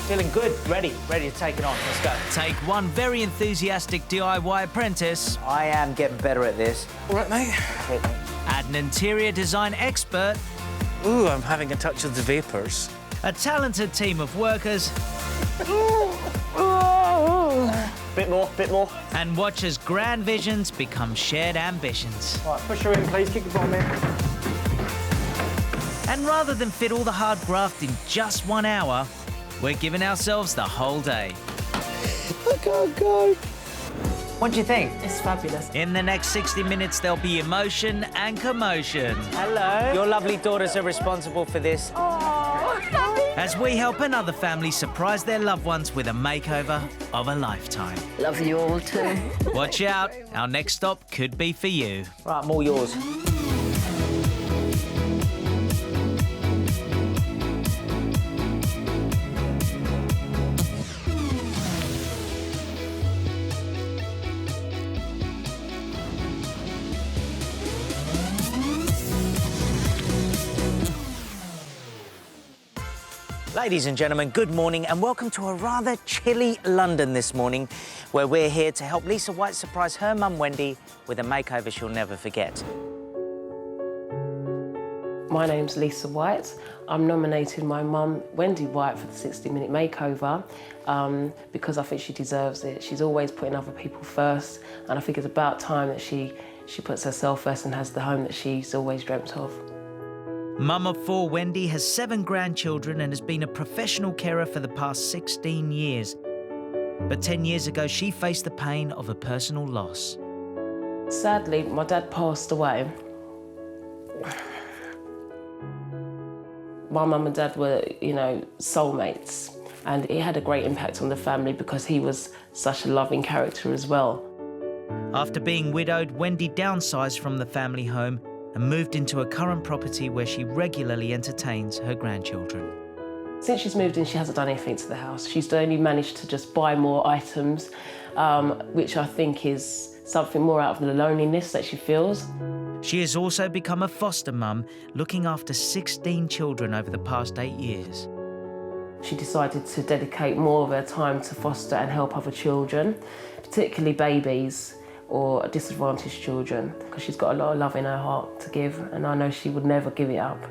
Feeling good, ready to take it on. Let's go. Take one very enthusiastic DIY apprentice. I am getting better at this. All right, mate. Okay, mate. Add an interior design expert. Ooh, I'm having a touch of the vapours. A talented team of workers. Bit more. And watch as grand visions become shared ambitions. Right, push her in, please. Kick the bottom in. And rather than fit all the hard graft in just 1 hour, we're giving ourselves the whole day. I can't go. What do you think? It's fabulous. In the next 60 minutes, there'll be emotion and commotion. Hello. Your lovely daughters are responsible for this. As we help another family surprise their loved ones with a makeover of a lifetime. Love you all too. Watch out, our next stop could be for you. Right, I'm all yours. Ladies and gentlemen, good morning and welcome to a rather chilly London this morning, where we're here to help Lisa White surprise her mum Wendy with a makeover she'll never forget. My name's Lisa White. I'm nominating my mum, Wendy White, for the 60-minute makeover because I think she deserves it. She's always putting other people first, and I think it's about time that she puts herself first and has the home that she's always dreamt of. Mum of 4, Wendy has 7 grandchildren and has been a professional carer for the past 16 years. But 10 years ago, she faced the pain of a personal loss. Sadly, my dad passed away. My mum and dad were, soulmates, and it had a great impact on the family because he was such a loving character as well. After being widowed, Wendy downsized from the family home and moved into a current property where she regularly entertains her grandchildren. Since she's moved in, she hasn't done anything to the house. She's only managed to just buy more items, which I think is something more out of the loneliness that she feels. She has also become a foster mum, looking after 16 children over the past 8 years. She decided to dedicate more of her time to foster and help other children, particularly babies or disadvantaged children, because she's got a lot of love in her heart to give, and I know she would never give it up.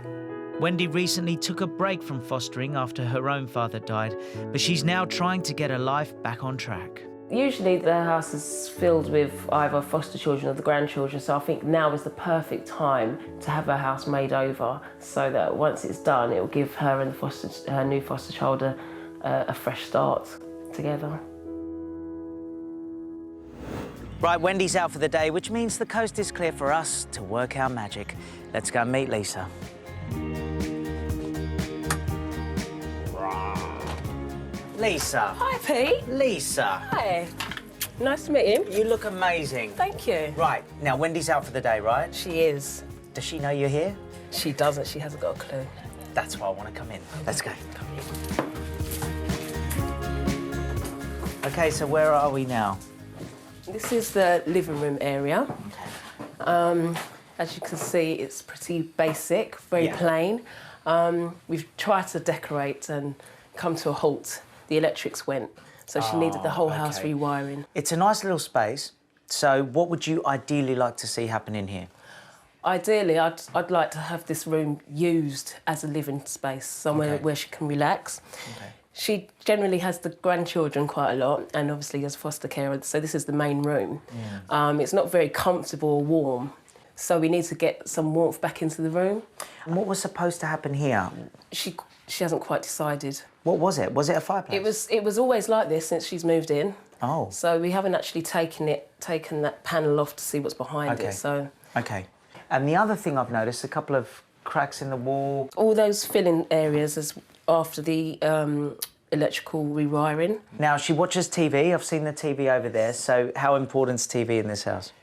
Wendy recently took a break from fostering after her own father died, but she's now trying to get her life back on track. Usually the house is filled with either foster children or the grandchildren, so I think now is the perfect time to have her house made over, so that once it's done, it will give her and her new foster child a fresh start together. Right, Wendy's out for the day, which means the coast is clear for us to work our magic. Let's go and meet Lisa. Lisa. Hi, Pete. Lisa. Hi. Nice to meet you. You look amazing. Thank you. Right, now Wendy's out for the day, right? She is. Does she know you're here? She doesn't. She hasn't got a clue. That's why I want to come in. Let's go. Come in. Okay, so where are we now? This is the living room area. As you can see, it's pretty basic, very plain. We've tried to decorate and come to a halt. The electrics went, so she needed the whole house rewiring. It's a nice little space. So what would you ideally like to see happen in here? Ideally, I'd like to have this room used as a living space, somewhere where she can relax. Okay. She generally has the grandchildren quite a lot, and obviously as foster carer, so this is the main room. Yeah. It's not very comfortable or warm, so we need to get some warmth back into the room. And what was supposed to happen here? She hasn't quite decided. What was it? Was it a fireplace? It was always like this since she's moved in. Oh. So we haven't actually taken that panel off to see what's behind it. So. Okay. And the other thing I've noticed, a couple of cracks in the wall. All those filling areas as after the electrical rewiring. Now, she watches TV. I've seen the TV over there. So how important's TV in this house?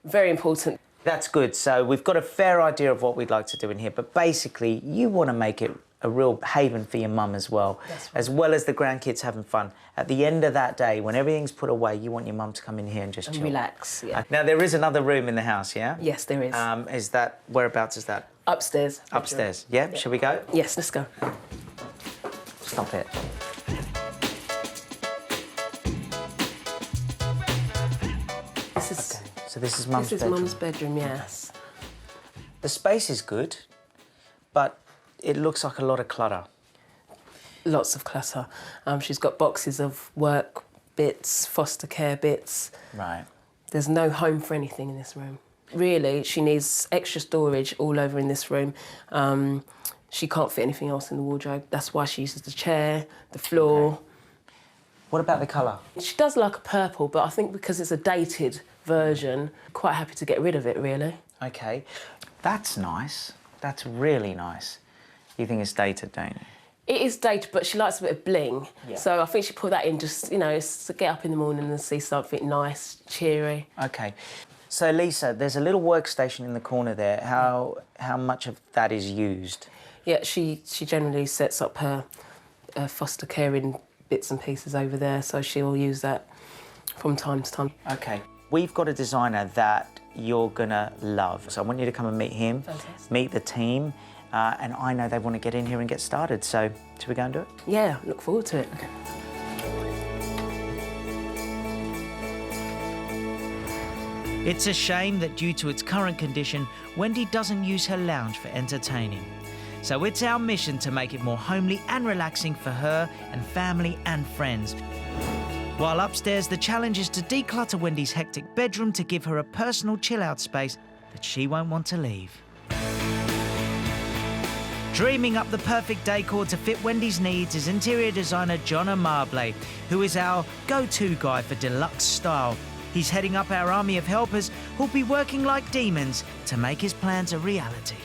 Very important. That's good. So we've got a fair idea of what we'd like to do in here. But basically, you want to make it a real haven for your mum as well. That's right. As well as the grandkids having fun. At the end of that day, when everything's put away, you want your mum to come in here and just chill. Relax, yeah. Now, there is another room in the house, yeah? Yes, there is. Whereabouts is that? Upstairs. Upstairs, yeah? Shall we go? Yes, let's go. Stop it. this is Mum's This is bedroom. Mum's bedroom, yes. The space is good, but it looks like a lot of clutter. Lots of clutter. She's got boxes of work bits, foster care bits. Right. There's no home for anything in this room. Really, she needs extra storage all over in this room. She can't fit anything else in the wardrobe. That's why she uses the chair, the floor. Okay. What about the colour? She does like a purple, but I think because it's a dated version, quite happy to get rid of it, really. Okay. That's nice. That's really nice. You think it's dated, don't you? It is dated, but she likes a bit of bling. Yeah. So I think she put that in just, you know, to get up in the morning and see something nice, cheery. Okay. So, Lisa, there's a little workstation in the corner there. How much of that is used? Yeah, she generally sets up her foster caring bits and pieces over there, so she'll use that from time to time. Okay. We've got a designer that you're gonna love. So I want you to come and meet him, Fantastic. meet the team, and I know they want to get in here and get started. So, should we go and do it? Yeah, look forward to it. It's a shame that due to its current condition, Wendy doesn't use her lounge for entertaining. So it's our mission to make it more homely and relaxing for her and family and friends. While upstairs, the challenge is to declutter Wendy's hectic bedroom to give her a personal chill-out space that she won't want to leave. Dreaming up the perfect decor to fit Wendy's needs is interior designer John Amable, who is our go-to guy for deluxe style. He's heading up our army of helpers who'll be working like demons to make his plans a reality.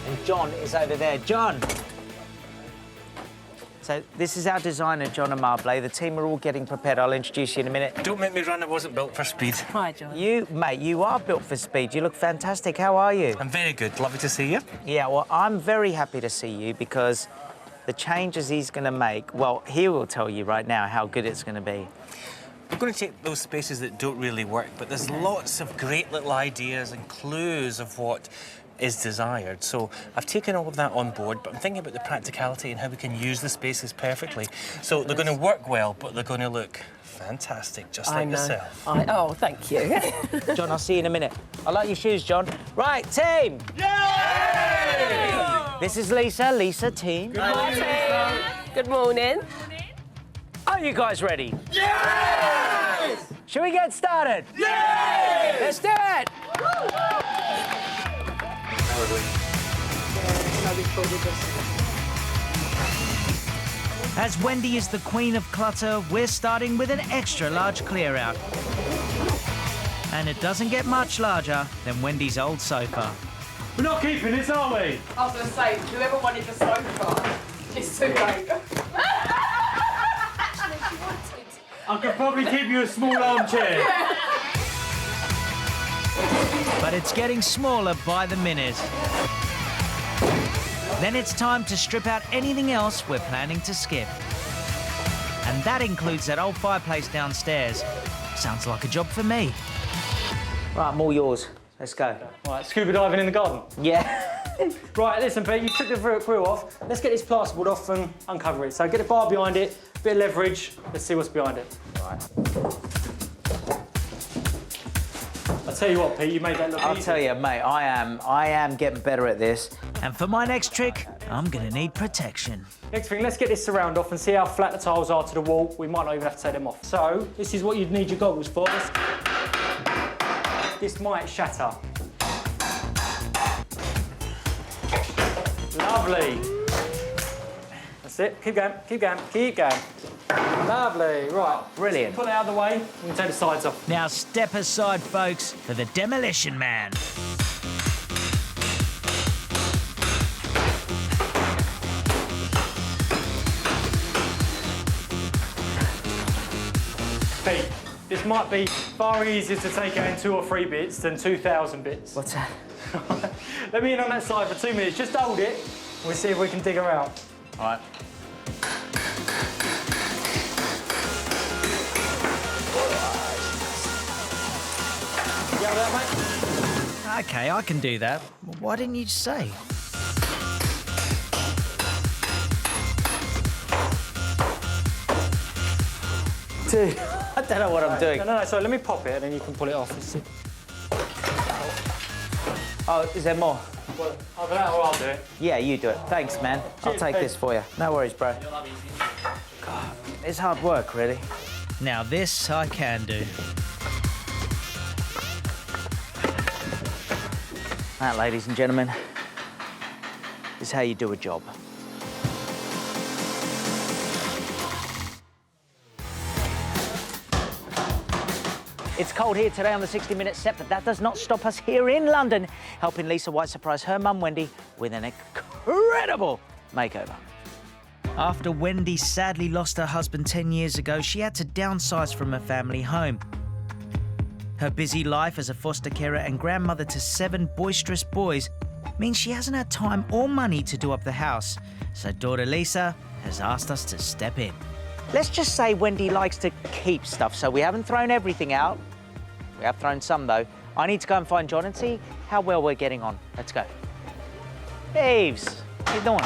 And John is over there. John! So this is our designer, John Amable. The team are all getting prepared. I'll introduce you in a minute. Don't make me run, I wasn't built for speed. Hi, John. Mate, you are built for speed. You look fantastic. How are you? I'm very good, lovely to see you. Yeah, well, I'm very happy to see you because the changes he's going to make, well, he will tell you right now how good it's going to be. We're going to take those spaces that don't really work, but there's lots of great little ideas and clues of what is desired. So I've taken all of that on board, but I'm thinking about the practicality and how we can use the spaces perfectly. So they're going to work well, but they're going to look fantastic, just like yourself. Oh, thank you. John, I'll see you in a minute. I like your shoes, John. Right, team! Yay! This is Lisa. Lisa, team. Good morning. Good morning. Are you guys ready? Yes! Should we get started? Yes! Let's do it! As Wendy is the queen of clutter, we're starting with an extra large clear out. And it doesn't get much larger than Wendy's old sofa. We're not keeping this, are we? I was going to say, whoever wanted the sofa is too late. I could probably keep you a small armchair. But it's getting smaller by the minute. Then it's time to strip out anything else we're planning to skip. And that includes that old fireplace downstairs. Sounds like a job for me. Right, I'm all yours. Let's go. Right, scuba diving in the garden. Yeah. Right, listen, Pete, you took the grill off. Let's get this plasterboard off and uncover it. So get the bar behind it, bit of leverage. Let's see what's behind it. Right. I'll tell you what, Pete, you made that look I'll easy. tell you, mate, I am getting better at this. And for my next trick, I'm gonna need protection. Next thing, let's get this surround off and see how flat the tiles are to the wall. We might not even have to take them off. So, this is what you'd need your goggles for. This might shatter. Lovely. That's it. Keep going, keep going, keep going. Lovely. Right. Brilliant. Pull it out of the way. We can take the sides off. Now step aside, folks, for the demolition man. Pete, this might be far easier to take out in 2 or 3 bits than 2,000 bits. What's that? Let me in on that side for 2 minutes. Just hold it. We'll see if we can dig her out. All right. You got that, mate? Okay, I can do that. Why didn't you say? Two. I don't know what I'm doing. No, so let me pop it and then you can pull it off. Oh, is there more? Well, either that or I'll do it. Yeah, you do it. Thanks, man. I'll Cheers, take mate. this for you. No worries, bro. God, it's hard work, really. Now this I can do. That, ladies and gentlemen, is how you do a job. It's cold here today on the 60-minute set, but that does not stop us here in London, helping Lisa White surprise her mum, Wendy, with an incredible makeover. After Wendy sadly lost her husband 10 years ago, she had to downsize from her family home. Her busy life as a foster carer and grandmother to 7 boisterous boys means she hasn't had time or money to do up the house. So daughter Lisa has asked us to step in. Let's just say Wendy likes to keep stuff, so we haven't thrown everything out. We have thrown some, though. I need to go and find John and see how well we're getting on. Let's go. Hey, Eves, how you doing?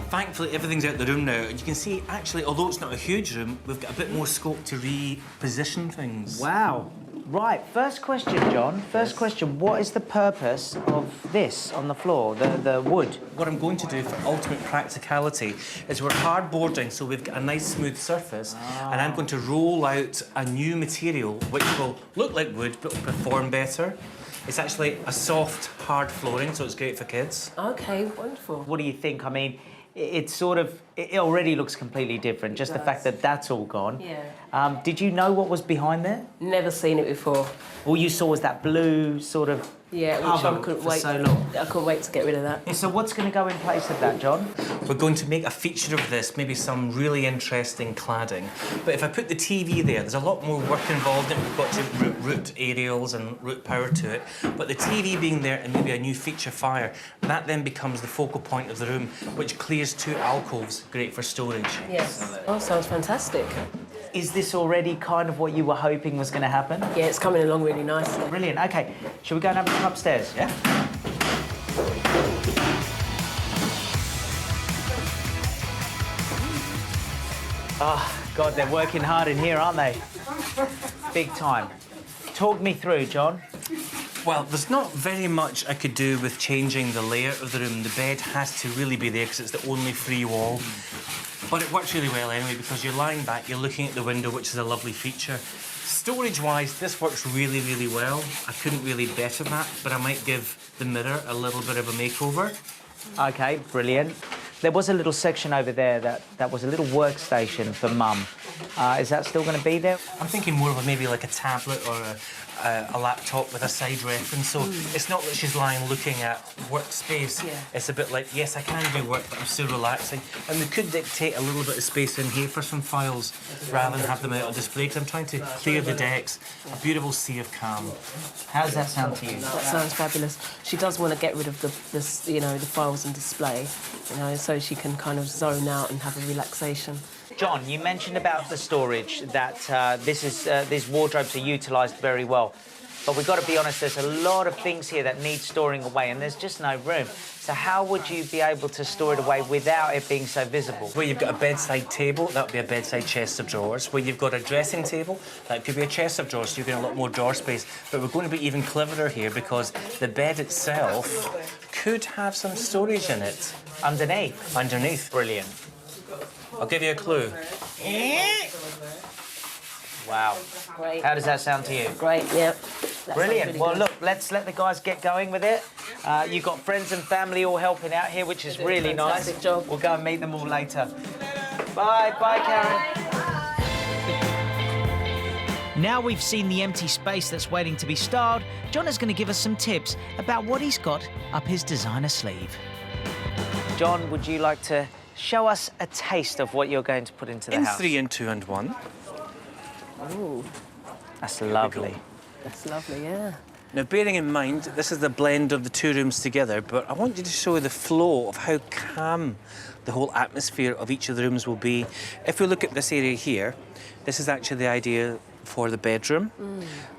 Thankfully, everything's out the room now, and you can see, actually, although it's not a huge room, we've got a bit more scope to reposition things. Wow. Right, first question, John. First question, what is the purpose of this on the floor, the wood? What I'm going to do for ultimate practicality is we're hardboarding, so we've got a nice smooth surface, and I'm going to roll out a new material which will look like wood but will perform better. It's actually a soft, hard flooring, so it's great for kids. Okay, wonderful. What do you think? I mean, it already looks completely different, just the fact that that's all gone. Yeah. Did you know what was behind there? Never seen it before. All you saw was that blue sort of Yeah, which I couldn't for wait. so long. I couldn't wait to get rid of that. So what's going to go in place of that, John? We're going to make a feature of this, maybe some really interesting cladding. But if I put the TV there's a lot more work involved in it. We've got to route aerials and route power to it. But the TV being there and maybe a new feature fire, that then becomes the focal point of the room, which clears 2 alcoves, great for storage. Yes. Oh, sounds fantastic. Is this already kind of what you were hoping was going to happen? Yeah, it's coming along really nicely. Brilliant. OK, shall we go and have a look upstairs? Yeah. Oh, God, they're working hard in here, aren't they? Big time. Talk me through, John. Well, there's not very much I could do with changing the layout of the room. The bed has to really be there because it's the only free wall. But it works really well anyway because you're lying back, you're looking at the window, which is a lovely feature. Storage-wise, this works really, really well. I couldn't really better that, but I might give the mirror a little bit of a makeover. OK, brilliant. There was a little section over there that was a little workstation for Mum. Is that still going to be there? I'm thinking more of maybe like a tablet or a laptop with a side reference. So it's not that she's lying looking at workspace. Yeah. It's a bit like, yes, I can do work, but I'm still relaxing. And we could dictate a little bit of space in here for some files rather than have them out on display, because I'm trying to clear the decks. A beautiful sea of calm. How does that sound to you? That sounds fabulous. She does want to get rid of the files and display, so she can kind of zone out and have a relaxation. John, you mentioned about the storage, that these wardrobes are utilised very well. But we've got to be honest, there's a lot of things here that need storing away, and there's just no room. So how would you be able to store it away without it being so visible? Where you've got a bedside table, that would be a bedside chest of drawers. Where you've got a dressing table, that could be a chest of drawers, so you're getting a lot more drawer space. But we're going to be even cleverer here because the bed itself could have some storage in it. Underneath? Underneath. Brilliant. I'll give you a clue. Wow. Great. How does that sound to you? Great, yeah. That Brilliant. sounds really Well, good. look, let's let the guys get going with it. You've got friends and family all helping out here, which is really nice. fantastic job. We'll go and meet them all later. Bye. Bye, Karen. Now we've seen the empty space that's waiting to be styled, John is going to give us some tips about what he's got up his designer sleeve. John, would you like to show us a taste of what you're going to put into the In house? 3 and 2 and 1. Ooh, That's lovely. that's lovely, yeah. Now, bearing in mind, this is the blend of the 2 rooms together, but I want you to show the flow of how calm the whole atmosphere of each of the rooms will be. If we look at this area here, this is actually the idea for the bedroom.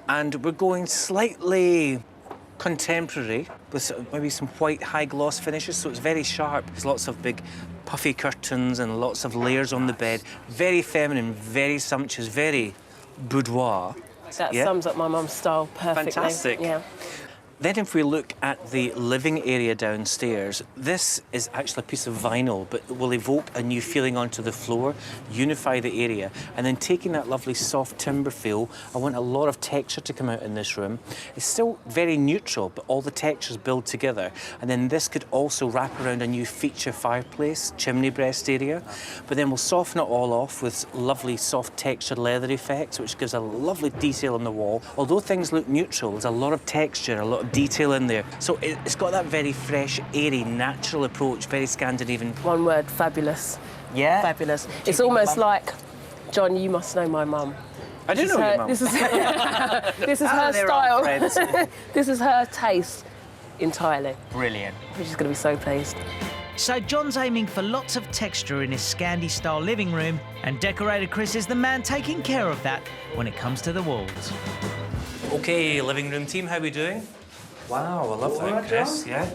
And we're going slightly contemporary with maybe some white high gloss finishes, so it's very sharp. There's lots of big puffy curtains and lots of layers on the bed. Very feminine, very sumptuous, very boudoir. That sums up my mum's style perfectly. Fantastic. Yeah. Then if we look at the living area downstairs, this is actually a piece of vinyl, but it will evoke a new feeling onto the floor, unify the area, and then taking that lovely soft timber feel, I want a lot of texture to come out in this room. It's still very neutral, but all the textures build together. And then this could also wrap around a new feature fireplace, chimney breast area, but then we'll soften it all off with lovely soft textured leather effects, which gives a lovely detail on the wall. Although things look neutral, there's a lot of texture, a lot of detail in there. So it's got that very fresh, airy, natural approach, very Scandinavian. One word, fabulous. Yeah? Fabulous. It's almost like, John, you must know my mum. I do know your mum. This is this is her they're old style. friends. This is her taste entirely. Brilliant. She's going to be so pleased. So John's aiming for lots of texture in his Scandi-style living room, and decorator Chris is the man taking care of that when it comes to the walls. Okay, living room team, how are we doing? Wow, I love that, Chris. Yeah.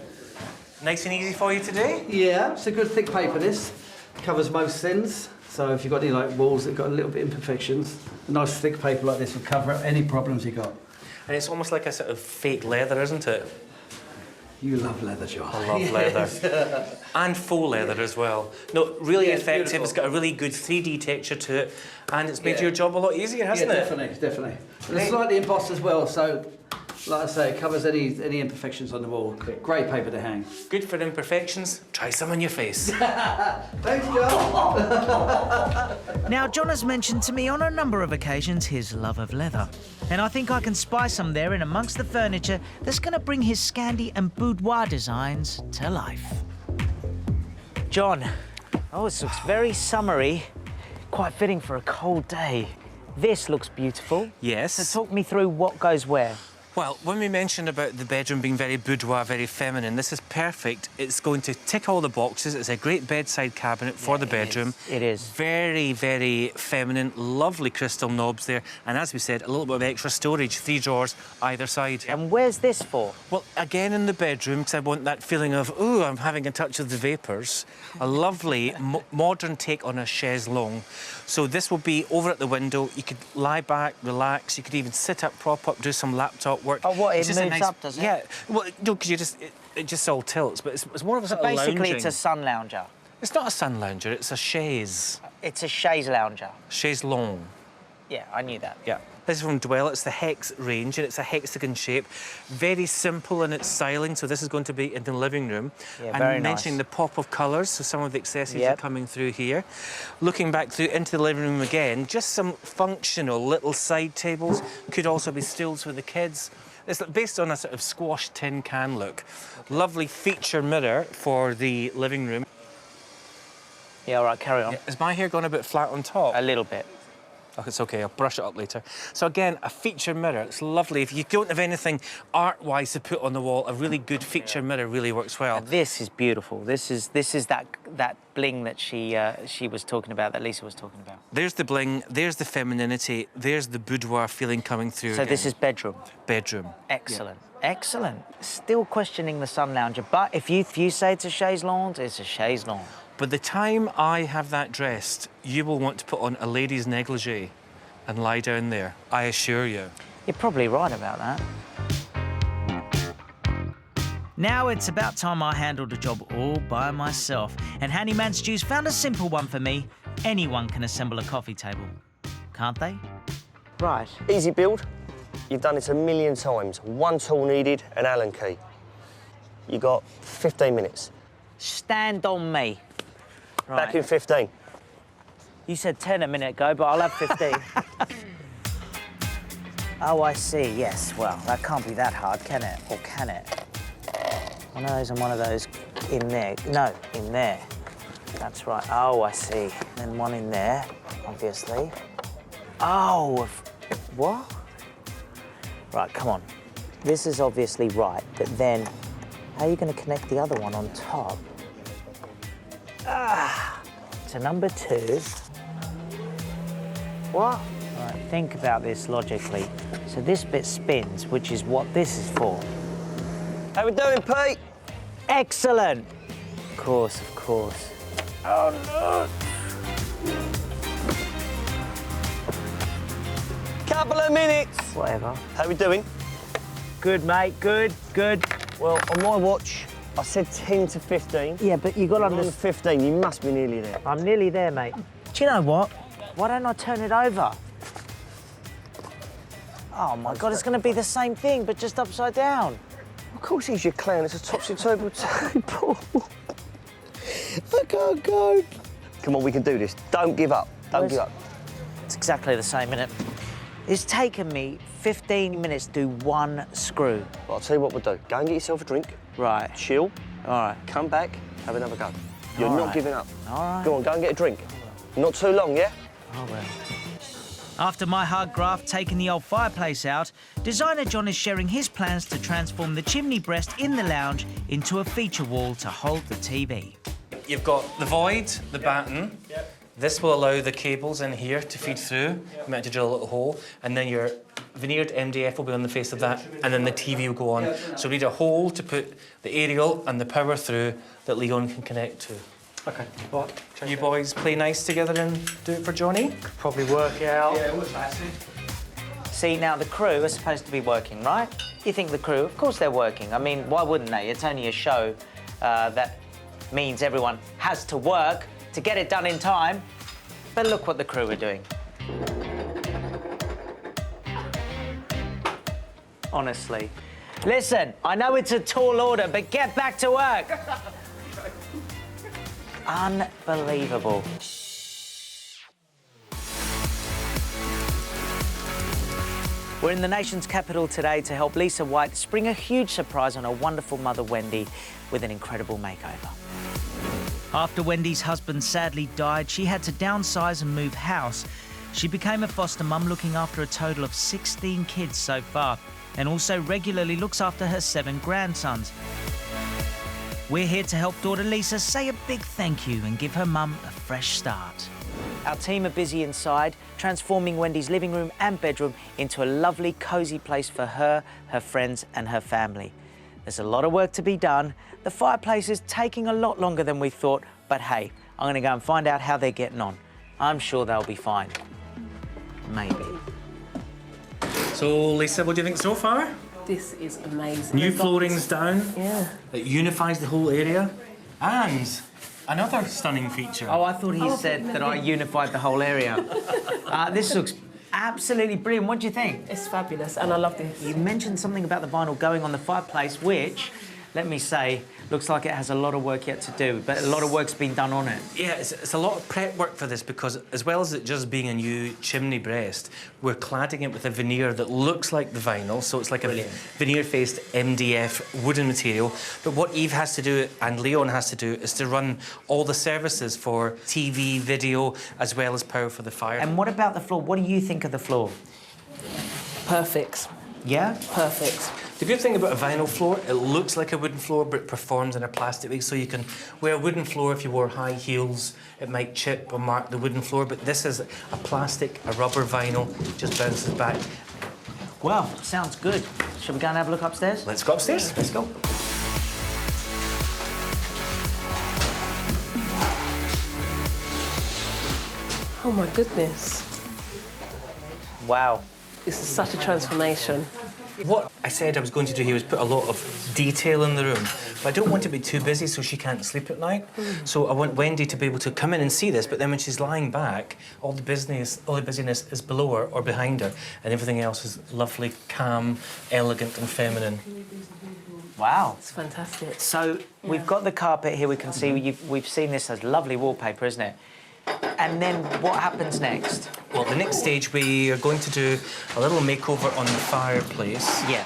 Nice and easy for you today? Yeah, it's a good thick paper, this. Covers most sins. So if you've got any like walls that got a little bit imperfections, a nice thick paper like this will cover up any problems you got. And it's almost like a sort of fake leather, isn't it? You love leather, John. I love leather. And faux leather as well. No, really Yeah, it's effective. beautiful. It's got a really good 3D texture to it, and it's made your job a lot easier, hasn't it? Definitely. And it's slightly embossed as well, so like I say, it covers any imperfections on the wall. Great paper to hang. Good for imperfections. Try some on your face. Thanks, John. Now, John has mentioned to me on a number of occasions his love of leather, and I think I can spy some there in amongst the furniture that's going to bring his Scandi and boudoir designs to life. John, this looks very summery, quite fitting for a cold day. This looks beautiful. Yes. So talk me through what goes where. Well, when we mentioned about the bedroom being very boudoir, very feminine, this is perfect. It's going to tick all the boxes. It's a great bedside cabinet for the bedroom. It is. Very, very feminine, lovely crystal knobs there. And as we said, a little bit of extra storage, 3 drawers either side. And where's this for? Well, again in the bedroom, because I want that feeling of, ooh, I'm having a touch of the vapours. A lovely modern take on a chaise longue. So this will be over at the window. You could lie back, relax. You could even sit up, prop up, do some laptop work. Oh, what? It It's just moves up, does it? Yeah. Well, no, because it just all tilts. But it's more of a sort of Basically, lounging. it's a sun lounger. It's not a sun lounger. It's a chaise. It's a chaise lounger. Chaise longue. Yeah, I knew that. Yeah. This is from Dwell. It's the Hex range, and it's a hexagon shape. Very simple in its styling, so this is going to be in the living room. Yeah, and very mentioning nice. the pop of colours, so some of the accessories Yep. are coming through here. Looking back through into the living room again, just some functional little side tables. Could also be stools for the kids. It's based on a sort of squash tin can look. Lovely feature mirror for the living room. Yeah, all right, carry on. Is my hair going a bit flat on top? A little bit. Oh, it's okay, I'll brush it up later. So again, a feature mirror, it's lovely. If you don't have anything art-wise to put on the wall, a really good feature mirror really works well. This is beautiful. This is that bling that she was talking about, that Lisa was talking about. There's the bling, there's the femininity, there's the boudoir feeling coming through. So again. this is bedroom. Bedroom. Excellent. Excellent. Still questioning the sun lounger, but if you say it's a chaise longue, it's a chaise longue. By the time I have that dressed, you will want to put on a lady's negligee and lie down there, I assure you. You're probably right about that. Now it's about time I handled the job all by myself, and Handyman Stu's found a simple one for me. Anyone can assemble a coffee table, can't they? Right. Easy build. You've done it a million times. One tool needed, an Allen key. You got 15 minutes. Stand on me. Right. Back in 15. You said 10 a minute ago, but I'll have 15. Oh, I see, yes. Well, that can't be that hard, can it? Or can it? One of those and one of those in there. No, in there. That's right. Oh, I see. Then one in there, obviously. Oh, what? Right, come on. This is obviously right, but then how are you going to connect the other one on top? To number 2. What? Right, think about this logically. So this bit spins, which is what this is for. How we doing, Pete? Excellent! Of course, of course. Oh, no. Couple of minutes. Whatever. How we doing? Good, mate. Good, good. Well, on my watch, I said 10 to 15. Yeah, but you got to On understand. 15, you must be nearly there. I'm nearly there, mate. Do you know what? Why don't I turn it over? Oh, my God, it's going to be the same thing, but just upside down. Of course he's your clown. It's a topsy-turvy table. I can't go. Come on, we can do this. Don't give up. Don't give up. It's exactly the same, innit? It's taken me 15 minutes to do one screw. Well, I'll tell you what we'll do. Go and get yourself a drink. Right. Chill. All right. Come back. Have another go. You're All not right. giving up. All right. Go on, go and get a drink. Not too long, yeah? Oh, well. After my hard graft taking the old fireplace out, designer John is sharing his plans to transform the chimney breast in the lounge into a feature wall to hold the TV. You've got the void, the batten. This will allow the cables in here to feed through. You might have to drill a little hole, and then your veneered MDF will be on the face of that, and then the TV will go on. So we need a hole to put the aerial and the power through that Leon can connect to. Okay, right. You boys play nice together and do it for Johnny? Probably work it out. Yeah, it was nicely. See, now the crew are supposed to be working, right? You think the crew, of course they're working. I mean, why wouldn't they? It's only a show that means everyone has to work to get it done in time. But look what the crew are doing. Honestly. Listen, I know it's a tall order, but get back to work. Unbelievable. We're in the nation's capital today to help Lisa White spring a huge surprise on her wonderful mother, Wendy, with an incredible makeover. After Wendy's husband sadly died, she had to downsize and move house. She became a foster mum, looking after a total of 16 kids so far, and also regularly looks after her 7 grandsons. We're here to help daughter Lisa say a big thank you and give her mum a fresh start. Our team are busy inside, transforming Wendy's living room and bedroom into a lovely, cosy place for her, her friends and her family. There's a lot of work to be done. The fireplace is taking a lot longer than we thought, but hey, I'm going to go and find out how they're getting on. I'm sure they'll be fine. Maybe. So, Lisa, what do you think so far? This is amazing. New flooring's down. Yeah. It unifies the whole area. And another stunning feature. Oh, I thought he said that I unified the whole area. This looks absolutely brilliant. What do you think? It's fabulous, and I love this. You mentioned something about the vinyl going on the fireplace, which, let me say, looks like it has a lot of work yet to do, but a lot of work's been done on it. Yeah, it's a lot of prep work for this because as well as it just being a new chimney breast, we're cladding it with a veneer that looks like the vinyl, so it's like a veneer-faced MDF wooden material. But what Eve has to do and Leon has to do is to run all the services for TV, video, as well as power for the fire. And what about the floor? What do you think of the floor? Perfect. Yeah? Perfect. The good thing about a vinyl floor, it looks like a wooden floor, but it performs in a plastic way. So you can wear a wooden floor if you wore high heels. It might chip or mark the wooden floor, but this is a plastic, a rubber vinyl, just bounces back. Well, sounds good. Shall we go and have a look upstairs? Let's go upstairs. Let's go. Oh my goodness. Wow. This is such a transformation. What I said I was going to do here was put a lot of detail in the room, but I don't want it to be too busy so she can't sleep at night. So I want Wendy to be able to come in and see this, but then when she's lying back, all the busyness is below her or behind her, and everything else is lovely, calm, elegant and feminine. Wow. It's fantastic. So we've got the carpet here. We can see we've seen this as lovely wallpaper, isn't it? And then what happens next? Well, the next stage we are going to do a little makeover on the fireplace. Yeah.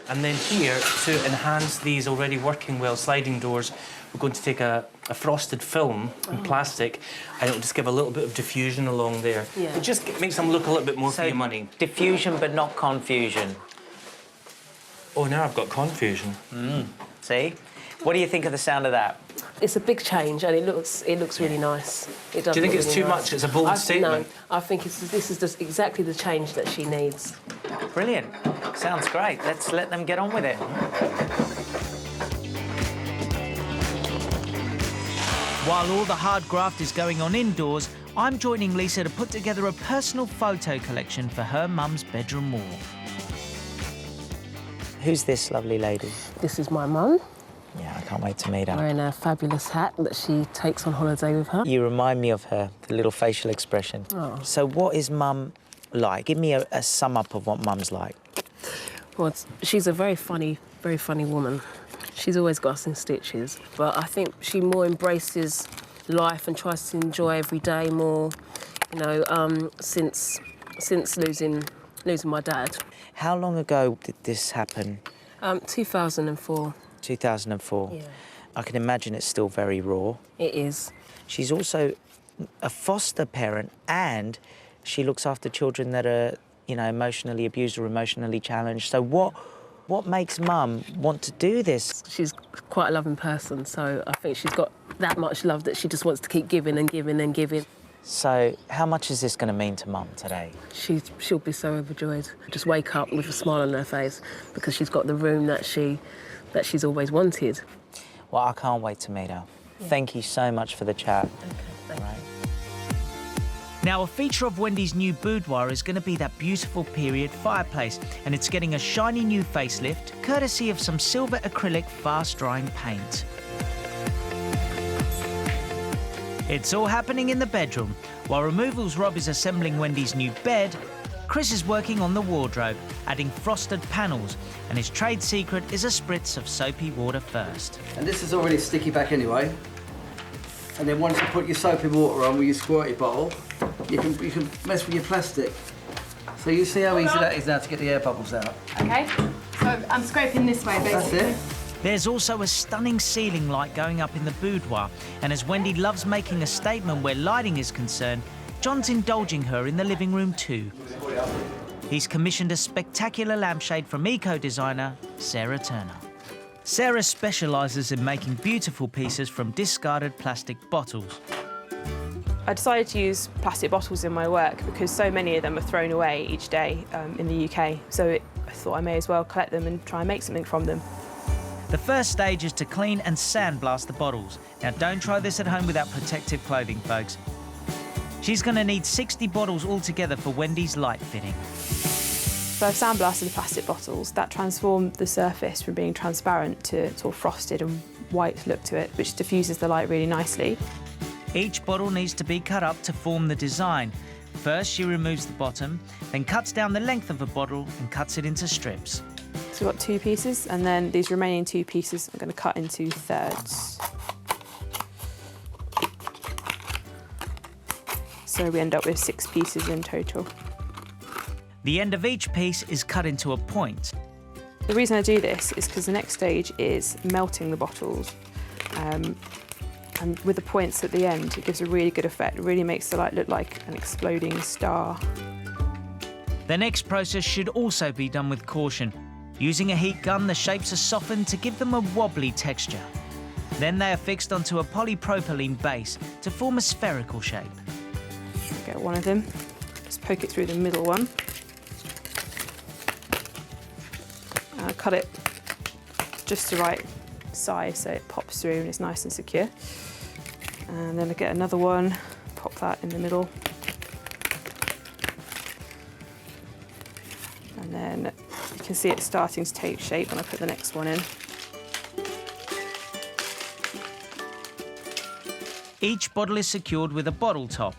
And then here, to enhance these already working well sliding doors, we're going to take a frosted film in plastic, and it'll just give a little bit of diffusion along there. Yeah. It just makes them look a little bit more for your money. Diffusion but not confusion. Oh, now I've got confusion. See? What do you think of the sound of that? It's a big change, and it looks really nice. It does. Do you think look it's really too nice. much? It's a bold statement. No, I think this is just exactly the change that she needs. Brilliant. Sounds great. Let's let them get on with it. While all the hard graft is going on indoors, I'm joining Lisa to put together a personal photo collection for her mum's bedroom wall. Who's this lovely lady? This is my mum, Yeah, I can't wait to meet her. wearing a fabulous hat that she takes on holiday with her. You remind me of her, the little facial expression. Oh. So what is mum like? Give me a sum up of what mum's like. Well, she's a very funny woman. She's always got us in stitches, but I think she more embraces life and tries to enjoy every day more, you know, since losing my dad. How long ago did this happen? 2004. 2004. Yeah. I can imagine it's still very raw. It is. She's also a foster parent and she looks after children that are, you know, emotionally abused or emotionally challenged. So what makes mum want to do this? She's quite a loving person, so I think she's got that much love that she just wants to keep giving and giving and giving. So how much is this going to mean to mum today? She'll be so overjoyed. Just wake up with a smile on her face because she's got the room that she's always wanted. Well, I can't wait to meet her. Yeah. Thank you so much for the chat. Okay, thank you. Now, a feature of Wendy's new boudoir is going to be that beautiful period fireplace, and it's getting a shiny new facelift, courtesy of some silver acrylic fast-drying paint. It's all happening in the bedroom. While Removals Rob is assembling Wendy's new bed, Chris is working on the wardrobe, adding frosted panels, and his trade secret is a spritz of soapy water first. And this is already sticky back anyway. And then once you put your soapy water on with your squirty bottle, you can mess with your plastic. So you see how easy that is now to get the air bubbles out. Okay, so I'm scraping this way basically. That's it. There's also a stunning ceiling light going up in the boudoir, and as Wendy loves making a statement where lighting is concerned, John's indulging her in the living room too. He's commissioned a spectacular lampshade from eco-designer Sarah Turner. Sarah specialises in making beautiful pieces from discarded plastic bottles. I decided to use plastic bottles in my work because so many of them are thrown away each day in the UK, so I thought I may as well collect them and try and make something from them. The first stage is to clean and sandblast the bottles. Now, don't try this at home without protective clothing, folks. She's going to need 60 bottles altogether for Wendy's light fitting. So I've sandblasted the plastic bottles. That transformed the surface from being transparent to sort of frosted and white look to it, which diffuses the light really nicely. Each bottle needs to be cut up to form the design. First, she removes the bottom, then cuts down the length of the bottle and cuts it into strips. So we've got 2 pieces, and then these remaining 2 pieces I'm going to cut into thirds. So we end up with 6 pieces in total. The end of each piece is cut into a point. The reason I do this is because the next stage is melting the bottles. And with the points at the end, it gives a really good effect. It really makes the light look like an exploding star. The next process should also be done with caution. Using a heat gun, the shapes are softened to give them a wobbly texture. Then they are fixed onto a polypropylene base to form a spherical shape. Get one of them, just poke it through the middle one. Cut it just the right size so it pops through and it's nice and secure. And then I get another one, pop that in the middle. And then you can see it starting to take shape when I put the next one in. Each bottle is secured with a bottle top.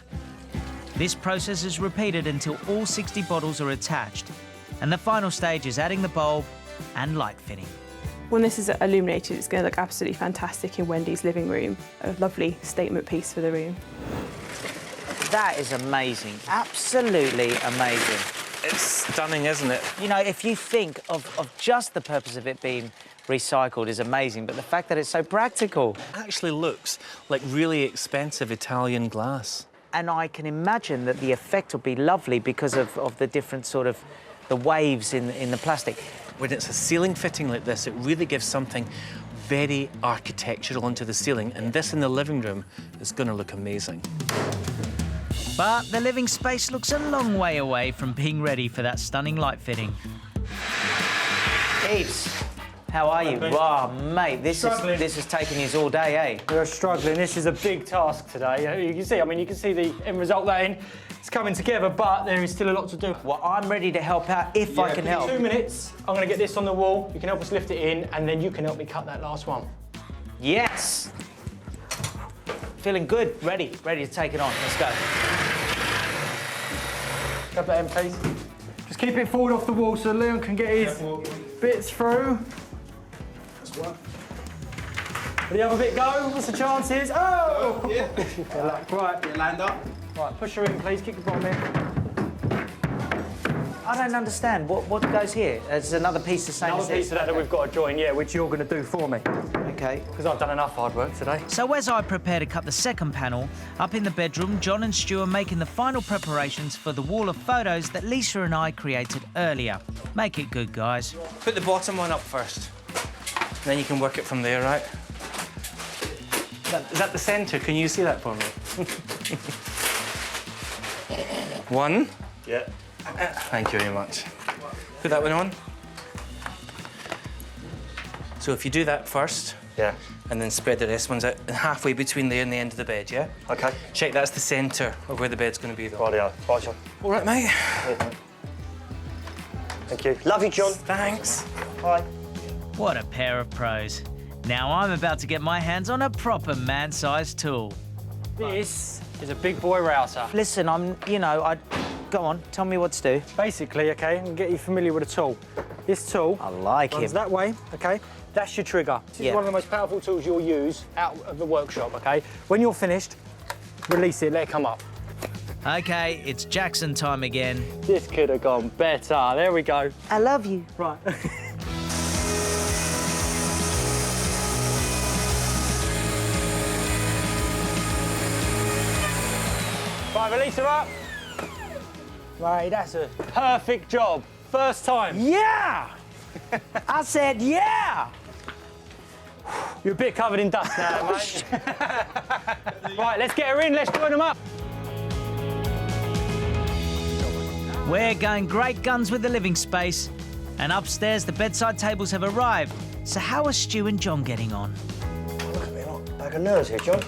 This process is repeated until all 60 bottles are attached. And the final stage is adding the bulb and light fitting. When this is illuminated, it's going to look absolutely fantastic in Wendy's living room. A lovely statement piece for the room. That is amazing. Absolutely amazing. It's stunning, isn't it? You know, if you think of just the purpose of it being recycled is amazing, but the fact that it's so practical. It actually looks like really expensive Italian glass. And I can imagine that the effect will be lovely because of the different sort of the waves in the plastic. When it's a ceiling fitting like this, it really gives something very architectural onto the ceiling, and this in the living room is going to look amazing. But the living space looks a long way away from being ready for that stunning light fitting. Eves, How are you? Wow, mate, this Struggling. has taken us all day, eh? We're struggling. This is a big task today. You can see, you can see the end result there. It's coming together, but there is still a lot to do. Well, I'm ready to help out if I can help. 2 minutes. I'm going to get this on the wall. You can help us lift it in, and then you can help me cut that last one. Yes. Feeling good. Ready to take it on. Let's go. Grab that end, please. Just keep it forward off the wall so Liam can get his bits through. That's one. Will the other bit go? What's the chances? Oh! Yeah. Right. Get lined up. Right, push her in, please. Kick the bottom in. I don't understand. What goes here? There's another piece the same Another as piece this. of that that we've got to join, yeah, which you're going to do for me. Okay. Because I've done enough hard work today. So as I prepare to cut the second panel, up in the bedroom, John and Stu are making the final preparations for the wall of photos that Lisa and I created earlier. Make it good, guys. Put the bottom one up first. Then you can work it from there, right? Is that the centre? Can you see that for me? One. Yeah. Thank you very much. Put that one on. So if you do that first, Yeah. and then spread the rest ones out halfway between there and the end of the bed, yeah? Okay. Check that's the centre of where the bed's going to be, though. Rightio. Right, John. All right, mate. Thank you. Love you, John. Thanks. Bye. What a pair of pros. Now I'm about to get my hands on a proper man-sized tool. This is a big boy router. Listen, go on. Tell me what to do. Basically, okay, I'm going to get you familiar with a tool. This tool I like runs it. that way, okay? That's your trigger. This is Yeah. one of the most powerful tools you'll use out of the workshop, okay? When you're finished, release it, let it come up. Okay, it's Jackson time again. This could have gone better. There we go. I love you. Right. Right, release her up. Right, that's a perfect job. First time. Yeah! I said yeah! You're a bit covered in dust now, mate. Right, let's get her in. Let's join them up. We're going great guns with the living space. And upstairs, the bedside tables have arrived. So how are Stu and John getting on? Look at me, I'm a bag of nerves here, John.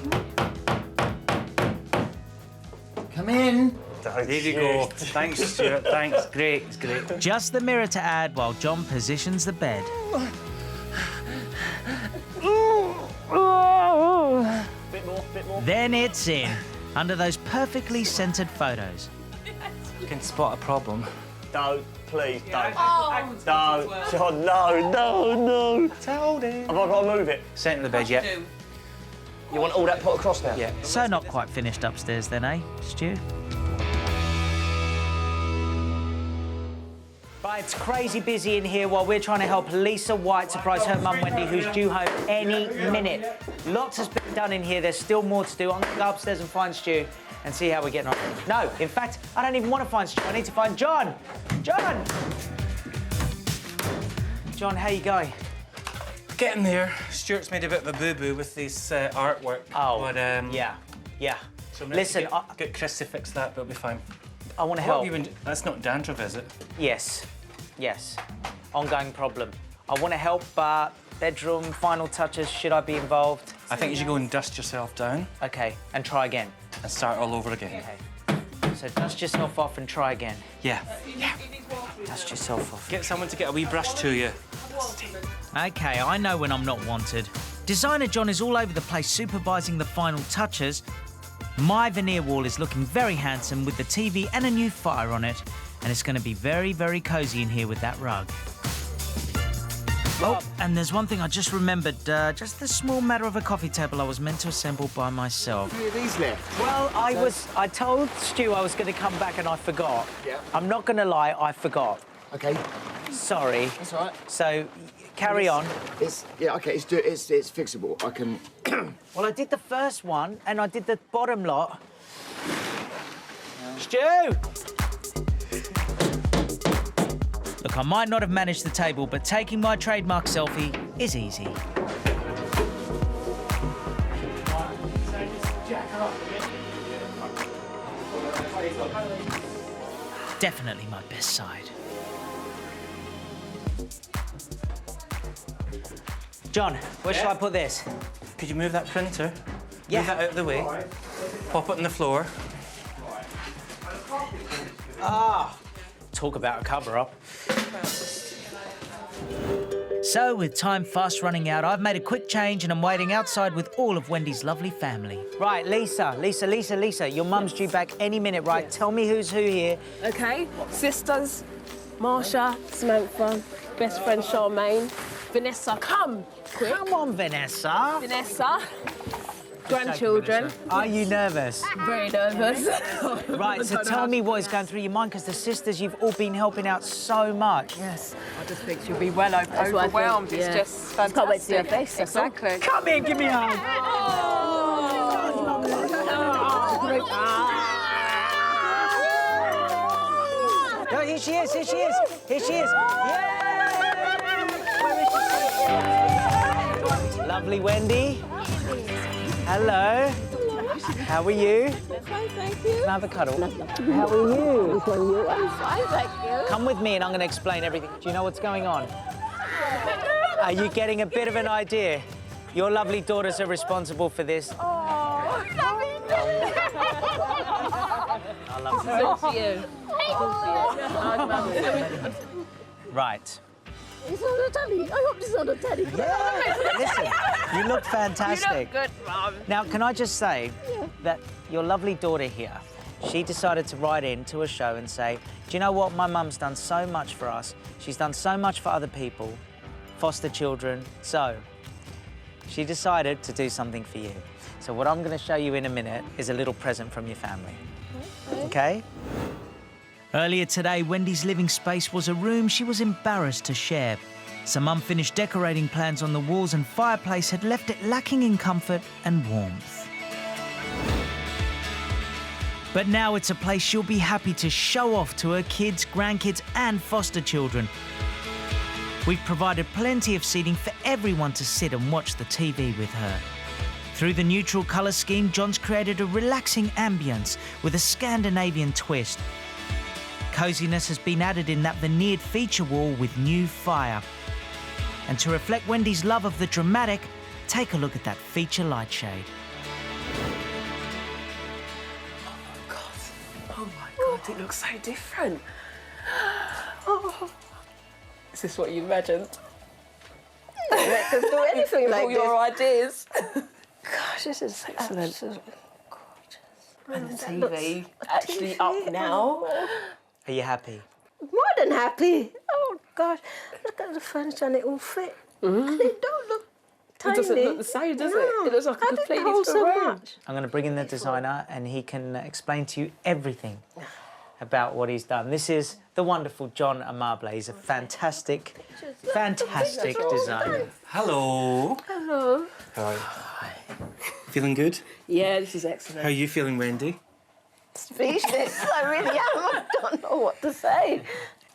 Come in. There you go. Thanks, Stuart. Thanks. Great. It's great. Just the mirror to add while John positions the bed. Bit more. Then it's in, under those perfectly centered photos. You can spot a problem. Don't, please, don't. Oh, Don't. John, no. Told him. Have I got to move it? Centre of the bed, yeah. You want all that put across now? Yeah. So not quite finished upstairs then, eh, Stu? But it's crazy busy in here while we're trying to help Lisa White surprise her mum Wendy, who's due home any minute. Lots has been done in here. There's still more to do. I'm going to go upstairs and find Stu and see how we're getting on. No, in fact, I don't even want to find Stu. I need to find John. John, how you going? Getting there. Stuart's made a bit of a boo-boo with this artwork. Oh, but, yeah. So Listen, get Chris to fix that, but it'll be fine. I want to What help. have you been... That's not dandruff, is it? Yes. Ongoing problem. I want to help, but bedroom, final touches, should I be involved? I think you should go and dust yourself down Okay, and try again. and start all over again. Okay. So dust yourself off and try again. Yeah. Dust yourself off. Get someone to get a wee brush to you. Okay, I know when I'm not wanted. Designer John is all over the place supervising the final touches. My veneer wall is looking very handsome with the TV and a new fire on it. And it's going to be very, very cosy in here with that rug. Oh, and there's one thing I just remembered. Just the small matter of a coffee table I was meant to assemble by myself. 3 of these left. Well, I told Stu I was going to come back and I forgot. Yeah. I'm not going to lie, I forgot. Okay. Sorry. That's all right. So, carry on. It's fixable. I can. Well, I did the first one and I did the bottom lot. Stu! Look, I might not have managed the table, but taking my trademark selfie is easy. Definitely my best side. John, where shall I put this? Could you move that printer? Yeah. Move that out of the way. Pop it on the floor. Talk about a cover-up. So, with time fast running out, I've made a quick change and I'm waiting outside with all of Wendy's lovely family. Right, Lisa, your mum's due back any minute, right? Tell me who's who here. Okay, sisters, Marsha, Samantha, best friend Charmaine, Vanessa, come, quick. Come on, Vanessa. Vanessa, grandchildren. Are you nervous? Very nervous. Right, so tell me what is going through your mind, because the sisters, you've all been helping out so much. Yes. I just think she'll be well what I think, overwhelmed. yeah. It's just fantastic. Can't wait to see her face, that's all. Exactly. Come here, give me a hug. No, here she is. Here she is. Yay! Where is she? Lovely Wendy. Hello. How are you? Fine, thank you. Can I have a cuddle? How are you? I'm fine, thank you. Come with me and I'm going to explain everything. Do you know what's going on? Are you getting a bit of an idea? Your lovely daughters are responsible for this. Oh, I love you. Right. It's on the telly. I hope it's on the telly. Yeah. Listen, you look fantastic. Good, Mum. Now, can I just say that your lovely daughter here, she decided to write in to a show and say, do you know what? My mum's done so much for us. She's done so much for other people, foster children. So she decided to do something for you. So what I'm going to show you in a minute is a little present from your family. Okay? Earlier today, Wendy's living space was a room she was embarrassed to share. Some unfinished decorating plans on the walls and fireplace had left it lacking in comfort and warmth. But now it's a place she'll be happy to show off to her kids, grandkids and foster children. We've provided plenty of seating for everyone to sit and watch the TV with her. Through the neutral colour scheme, John's created a relaxing ambience with a Scandinavian twist. Coziness has been added in that veneered feature wall with new fire. And to reflect Wendy's love of the dramatic, take a look at that feature light shade. Oh my God, it looks so different. Oh. Is this what you imagined? Let them do anything like all this. your ideas. Gosh, this is excellent. Absolutely gorgeous. And the TV actually up now. Are you happy? More than happy. Oh gosh, look at the furniture and it all fit. And it don't look tiny. It doesn't look the same, does it? It looks like a How did it completely hold different so room. much? I'm going to bring in the designer and he can explain to you everything about what he's done. This is the wonderful John Amable. He's a fantastic designer. Hello. Hello. How are you? Feeling good? Yeah, this is How excellent. are you feeling, Wendy? Speechless. I really am. I don't know what to say.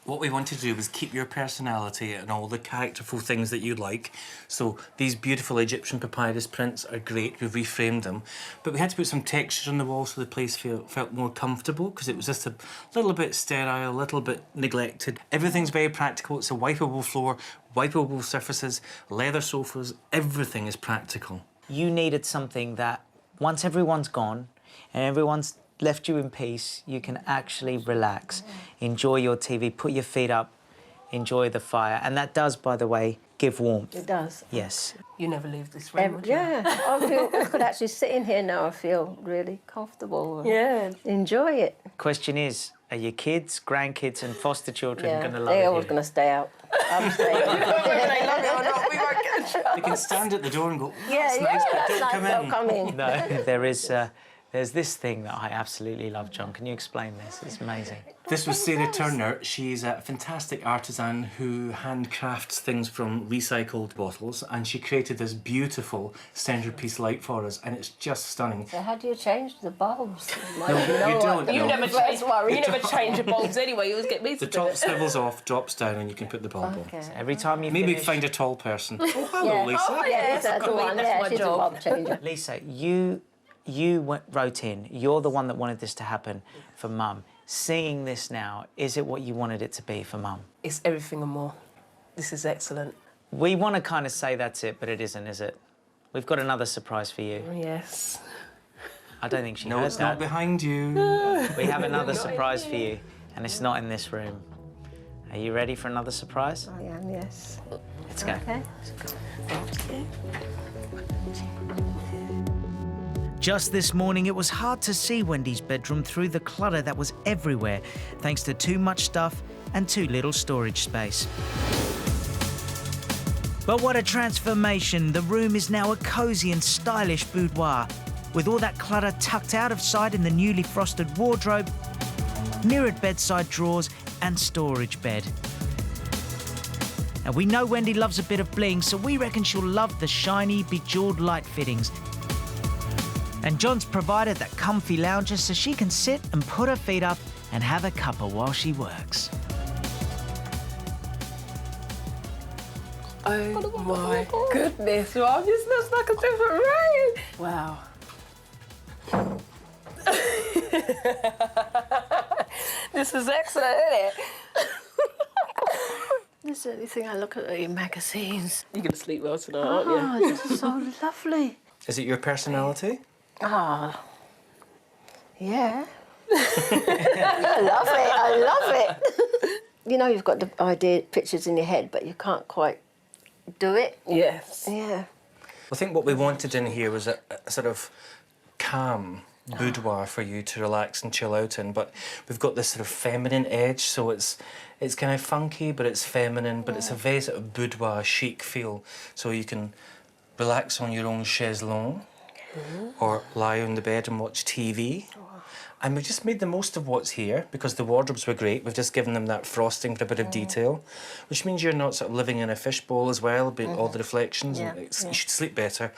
What we wanted to do was keep your personality and all the characterful things that you like. So these beautiful Egyptian papyrus prints are great. We've reframed them. But we had to put some texture on the wall so the place felt more comfortable because it was just a little bit sterile, a little bit neglected. Everything's very practical. It's a wipeable floor, wipeable surfaces, leather sofas. Everything is practical. You needed something that once everyone's gone and everyone's left you in peace, you can actually relax, enjoy your TV, put your feet up, enjoy the fire. And that does, by the way, give warmth. It does. Yes. You never leave this room, would you? Yeah, I could actually sit in here now. I feel really comfortable. Yeah. Enjoy it. Question is, are your kids, grandkids and foster children Yeah, going to love they're it always here? going to stay out. I'm staying. Whether they love it or not, we won't catch up. You can stand at the door and go, Yeah, that's nice, but that's don't nice, come in. don't come in. No, there's this thing that I absolutely love, John. Can you explain this? It's amazing. This was Sarah Turner. She's a fantastic artisan who handcrafts things from recycled bottles, and she created this beautiful centerpiece light for us, and it's just stunning. So how do you change the bulbs? You don't. You no. never change. You never change your bulbs anyway. You always get me to The do top it. swivels off, drops down, and you can put the bulb on. Okay. Every time you Maybe finish... find a tall person. Oh, hello, Lisa. Oh, yeah, that's the one. That's Yeah, my she's a job. bulb changer. Lisa, you wrote in. You're the one that wanted this to happen for Mum. Seeing this now, is it what you wanted it to be for Mum? It's everything and more. This is excellent. We want to kind of say that's it, but it isn't, is it? We've got another surprise for you. Yes. I don't think she No, heard it's that. not behind you. We have another surprise for you, and it's not in this room. Are you ready for another surprise? I am, yes. Let's go. Okay. Just this morning, it was hard to see Wendy's bedroom through the clutter that was everywhere, thanks to too much stuff and too little storage space. But what a transformation. The room is now a cosy and stylish boudoir, with all that clutter tucked out of sight in the newly frosted wardrobe, mirrored bedside drawers and storage bed. And we know Wendy loves a bit of bling, so we reckon she'll love the shiny, bejeweled light fittings. And John's provided that comfy lounger so she can sit and put her feet up and have a cuppa while she works. Oh my goodness, Mom, this looks like a different room. Wow. This is excellent, isn't it? This is the only thing I look at in magazines. You're going to sleep well tonight, aren't you? This is so lovely. Is it your personality? Ah, yeah. I love it. You know, you've got the idea, pictures in your head, but you can't quite do it. Yes. Yeah. I think what we wanted in here was a sort of calm boudoir for you to relax and chill out in, but we've got this sort of feminine edge, so it's kind of funky, but it's feminine, but it's a very sort of boudoir chic feel, so you can relax on your own chaise longue or lie on the bed and watch TV. And we just made the most of what's here because the wardrobes were great. We've just given them that frosting for a bit of detail, which means you're not sort of living in a fishbowl as well, about all the reflections. Yeah, And you should sleep better.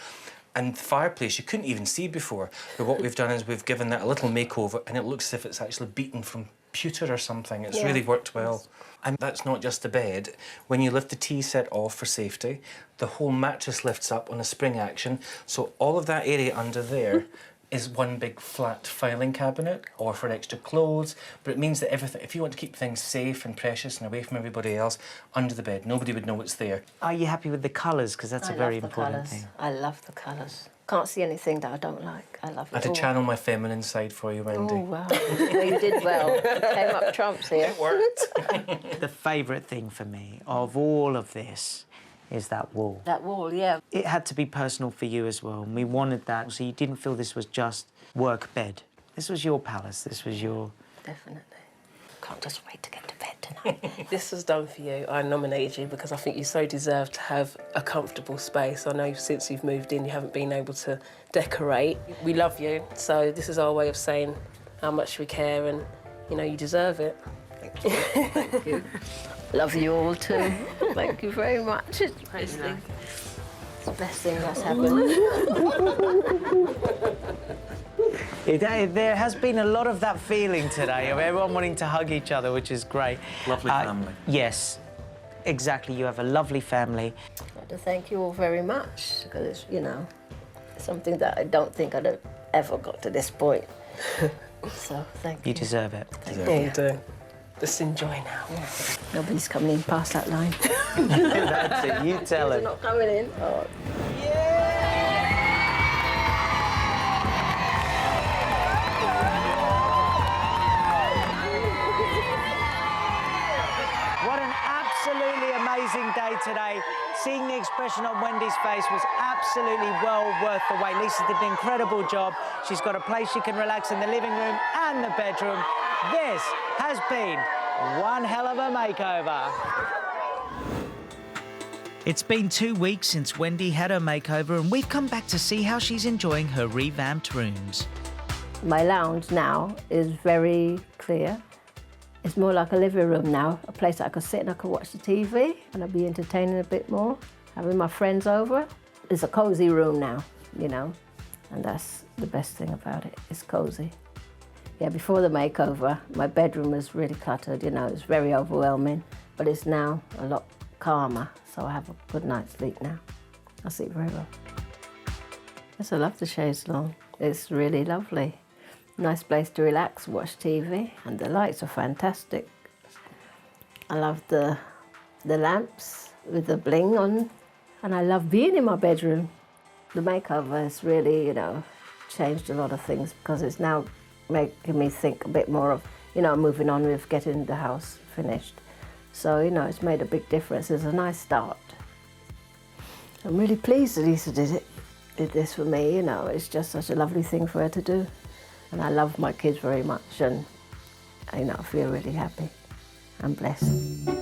And the fireplace, you couldn't even see before. But what we've done is we've given that a little makeover, and it looks as if it's actually beaten from pewter or something. It's really worked well. And that's not just the bed. When you lift the tea set off for safety, the whole mattress lifts up on a spring action. So all of that area under there is one big flat filing cabinet, or for extra clothes, but it means that everything, if you want to keep things safe and precious and away from everybody else, under the bed, nobody would know it's there. Are you happy with the colours? Because that's a very important thing. I love the colours. Can't see anything that I don't like. I love it I had to all. channel my feminine side for you, Wendy. Oh, wow. No, you did well. You came up trumps here. It worked. The favourite thing for me of all of this is that wall. That wall, yeah. It had to be personal for you as well, and we wanted that so you didn't feel this was just work bed. This was your palace, this was your... Definitely. Can't just wait to get to bed tonight. This was done for you. I nominated you because I think you so deserve to have a comfortable space. I know since you've moved in, you haven't been able to decorate. We love you, so this is our way of saying how much we care and, you know, you deserve it. Thank you. Thank you. Love you all too. Thank you very much. It's the best thing that's happened. There has been a lot of that feeling today, of everyone wanting to hug each other, which is great. Lovely family. Yes, exactly. You have a lovely family. I'd like to thank you all very much because it's, you know, something that I don't think I'd have ever got to this point. So thank you. You deserve it. Yeah, you do. Just enjoy now. Nobody's coming in past that line. That's it. You tell They're him. not coming in. Oh. What an absolutely amazing day today. Seeing the expression on Wendy's face was absolutely well worth the wait. Lisa did an incredible job. She's got a place she can relax in the living room and the bedroom. This has been one hell of a makeover. It's been 2 weeks since Wendy had her makeover, and we've come back to see how she's enjoying her revamped rooms. My lounge now is very clear. It's more like a living room now, a place that I could sit and I could watch the TV and I'd be entertaining a bit more, having my friends over. It's a cosy room now, you know, and that's the best thing about it. It's cosy. Yeah, before the makeover, my bedroom was really cluttered, you know, it was very overwhelming, but it's now a lot calmer, so I have a good night's sleep now. I sleep very well. Yes, I love the chaise longue. It's really lovely. Nice place to relax, watch TV, and the lights are fantastic. I love the lamps. with the bling on, and I love being in my bedroom. The makeover has really, you know, changed a lot of things because it's now making me think a bit more of, you know, moving on with getting the house finished. So, you know, it's made a big difference. It's a nice start. I'm really pleased that Lisa did this for me, you know, it's just such a lovely thing for her to do. And I love my kids very much and, you know, I feel really happy and blessed.